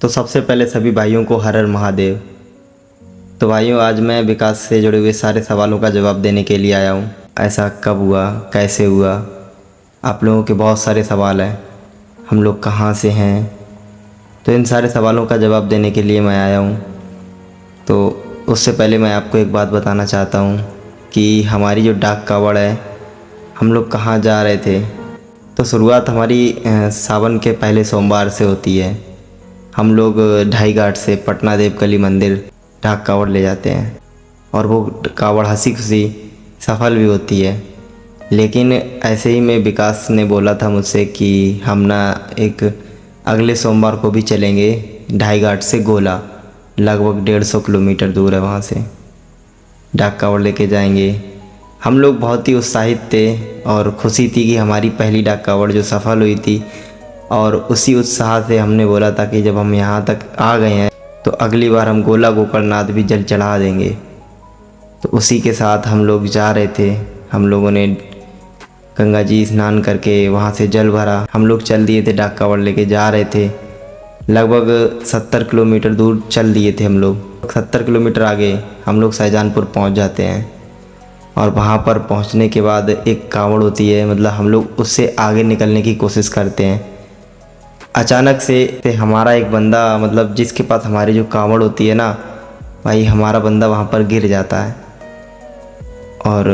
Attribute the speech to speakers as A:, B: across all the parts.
A: तो सबसे पहले सभी भाइयों को हर हर महादेव। तो भाइयों, आज मैं विकास से जुड़े हुए सारे सवालों का जवाब देने के लिए आया हूँ। ऐसा कब हुआ, कैसे हुआ, आप लोगों के बहुत सारे सवाल हैं। हम लोग कहाँ से हैं, तो इन सारे सवालों का जवाब देने के लिए मैं आया हूँ। तो उससे पहले मैं आपको एक बात बताना चाहता हूँ कि हमारी जो डाक कावड़ है, हम लोग कहाँ जा रहे थे। तो शुरुआत हमारी सावन के पहले सोमवार से होती है। हम लोग ढाई घाट से पटना देव कली मंदिर डाक कावड़ ले जाते हैं और वो कावड़ हंसी खुशी सफल भी होती है। लेकिन ऐसे ही में विकास ने बोला था मुझसे कि हम ना एक अगले सोमवार को भी चलेंगे ढाई घाट से गोला, लगभग 150 किलोमीटर दूर है, वहाँ से डाक कावड़ लेके जाएंगे। हम लोग बहुत ही उत्साहित थे और खुशी थी कि हमारी पहली डाक कावड़ जो सफल हुई थी। और उसी उत्साह से हमने बोला था कि जब हम यहाँ तक आ गए हैं तो अगली बार हम गोला गोकर्णनाथ भी जल चढ़ा देंगे। तो उसी के साथ हम लोग जा रहे थे। हम लोगों ने गंगा जी स्नान करके वहाँ से जल भरा। हम लोग चल दिए थे, डाक कावड़ लेके जा रहे थे। लगभग 70 किलोमीटर दूर चल दिए थे हम लोग। 70 किलोमीटर आगे हम लोग शाहजहानपुर पहुँच जाते हैं और वहाँ पर पहुँचने के बाद एक कावड़ होती है, मतलब हम लोग उससे आगे निकलने की कोशिश करते हैं। अचानक से हमारा एक बंदा, मतलब जिसके पास हमारी जो कावड़ होती है ना भाई, हमारा बंदा वहाँ पर गिर जाता है और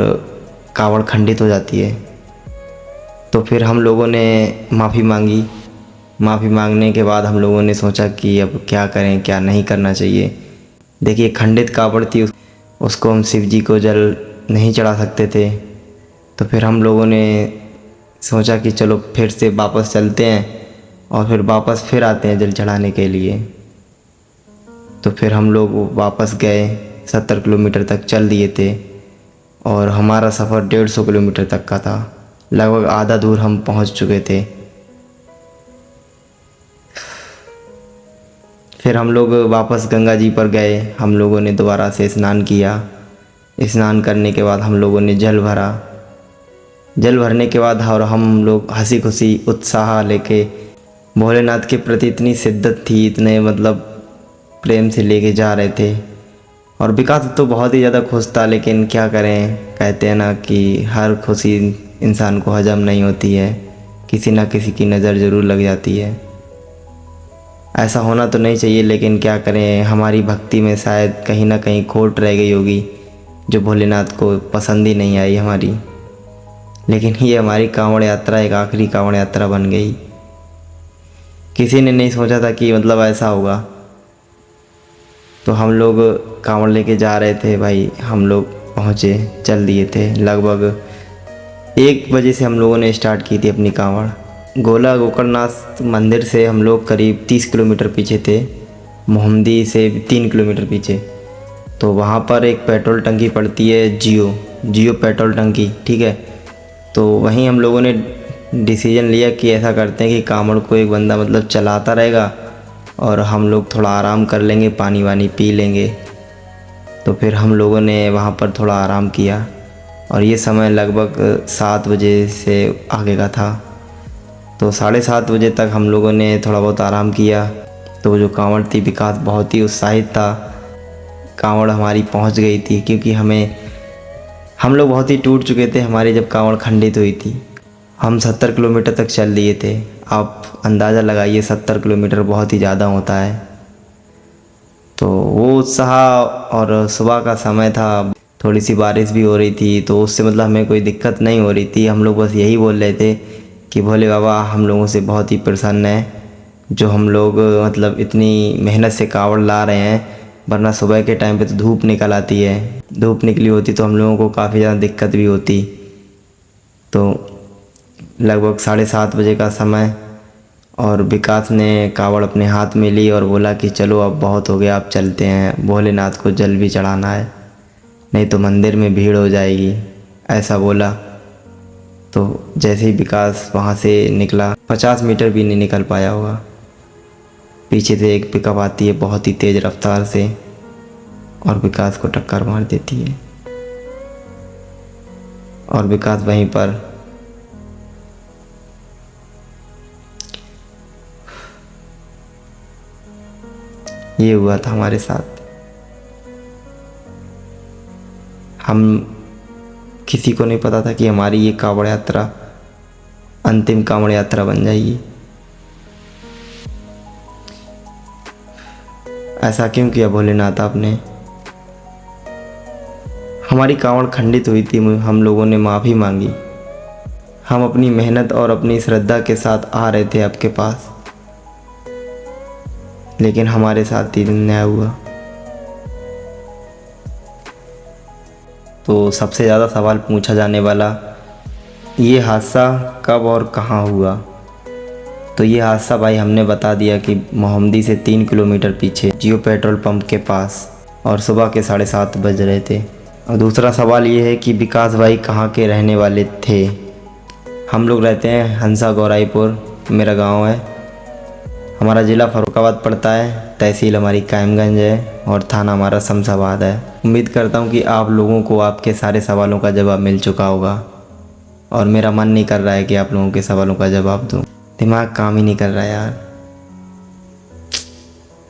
A: कावड़ खंडित हो जाती है। तो फिर हम लोगों ने माफ़ी मांगी। माफ़ी मांगने के बाद हम लोगों ने सोचा कि अब क्या करें, क्या नहीं करना चाहिए। देखिए, खंडित कावड़ थी, उसको हम शिव जी को जल नहीं चढ़ा सकते थे। तो फिर हम लोगों ने सोचा कि चलो फिर से वापस चलते हैं और फिर वापस फिर आते हैं जल चढ़ाने के लिए। तो फिर हम लोग वापस गए, 70 किलोमीटर तक चल दिए थे और हमारा सफ़र 150 किलोमीटर तक का था। लगभग आधा दूर हम पहुंच चुके थे। फिर हम लोग वापस गंगा जी पर गए। हम लोगों ने दोबारा से स्नान किया। स्नान करने के बाद हम लोगों ने जल भरा। जल भरने के बाद और हम लोग हंसी खुशी उत्साह लेके भोलेनाथ के प्रति इतनी शिद्दत थी, इतने मतलब प्रेम से लेके जा रहे थे। और विकास तो बहुत ही ज़्यादा खुश था, लेकिन क्या करें, कहते हैं ना कि हर खुशी इंसान को हजम नहीं होती है, किसी ना किसी की नज़र ज़रूर लग जाती है। ऐसा होना तो नहीं चाहिए, लेकिन क्या करें, हमारी भक्ति में शायद कहीं ना कहीं खोट रह गई होगी जो भोलेनाथ को पसंद ही नहीं आई हमारी। लेकिन ये हमारी कांवड़ यात्रा एक आखिरी कांवड़ यात्रा बन गई। किसी ने नहीं सोचा था कि मतलब ऐसा होगा। तो हम लोग कांवड़ लेके जा रहे थे भाई, हम लोग पहुँचे, चल दिए थे। लगभग 1 बजे से हम लोगों ने स्टार्ट की थी अपनी कांवड़। गोला गोकर्णनाथ मंदिर से हम लोग करीब 30 किलोमीटर पीछे थे, मोहम्मदी से 3 किलोमीटर पीछे। तो वहाँ पर एक पेट्रोल टंकी पड़ती है, जियो पेट्रोल टंकी, ठीक है। तो वहीं हम लोगों ने डिसीजन लिया कि ऐसा करते हैं कि कांवड़ को एक बंदा मतलब चलाता रहेगा और हम लोग थोड़ा आराम कर लेंगे, पानी वानी पी लेंगे। तो फिर हम लोगों ने वहाँ पर थोड़ा आराम किया और ये समय लगभग 7 बजे से आगे का था। तो 7:30 बजे तक हम लोगों ने थोड़ा बहुत आराम किया। तो जो कांवड़ थी, विकास बहुत ही उत्साहित था। कांवड़ हमारी पहुँच गई थी, क्योंकि हम लोग बहुत ही टूट चुके थे हमारी जब कांवड़ खंडित हुई थी। हम 70 किलोमीटर तक चल दिए थे। आप अंदाज़ा लगाइए, 70 किलोमीटर बहुत ही ज़्यादा होता है। तो वो उत्साह, और सुबह का समय था, थोड़ी सी बारिश भी हो रही थी, तो उससे मतलब हमें कोई दिक्कत नहीं हो रही थी। हम लोग बस यही बोल रहे थे कि भोले बाबा हम लोगों से बहुत ही प्रसन्न है, जो हम लोग मतलब इतनी मेहनत से कांवड़ ला रहे हैं। वरना सुबह के टाइम पे तो धूप निकल आती है, धूप निकली होती तो हम लोगों को काफ़ी ज़्यादा दिक्कत भी होती। तो लगभग 7:30 बजे का समय, और विकास ने कावड़ अपने हाथ में ली और बोला कि चलो अब बहुत हो गया, अब चलते हैं, भोलेनाथ को जल भी चढ़ाना है, नहीं तो मंदिर में भीड़ हो जाएगी, ऐसा बोला। तो जैसे ही विकास वहाँ से निकला, 50 मीटर भी नहीं निकल पाया होगा, पीछे से एक पिकअप आती है बहुत ही तेज़ रफ्तार से और विकास को टक्कर मार देती है और विकास वहीं पर ये हुआ था हमारे साथ। हम किसी को नहीं पता था कि हमारी ये कांवड़ यात्रा अंतिम कांवड़ यात्रा बन जाएगी। ऐसा क्यों किया भोलेनाथ आपने? हमारी कांवड़ खंडित हुई थी, हम लोगों ने माफ़ी मांगी। हम अपनी मेहनत और अपनी श्रद्धा के साथ आ रहे थे आपके पास, लेकिन हमारे साथ ही अन्याय हुआ। तो सबसे ज़्यादा सवाल पूछा जाने वाला, ये हादसा कब और कहाँ हुआ? तो ये हादसा भाई हमने बता दिया कि मोहम्मदी से 3 किलोमीटर पीछे जियो पेट्रोल पंप के पास, और सुबह के 7:30 बज रहे थे। और दूसरा सवाल ये है कि विकास भाई कहाँ के रहने वाले थे? हम लोग रहते हैं हंसा गौराईपुर, मेरा गांव है। हमारा ज़िला फर्रुखाबाद पड़ता है, तहसील हमारी कायमगंज है और थाना हमारा शमशाबाद है। उम्मीद करता हूँ कि आप लोगों को आपके सारे सवालों का जवाब मिल चुका होगा, और मेरा मन नहीं कर रहा है कि आप लोगों के सवालों का जवाब दूँ। दिमाग काम ही नहीं कर रहा यार।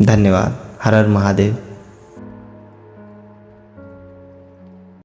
A: धन्यवाद। हर हर महादेव।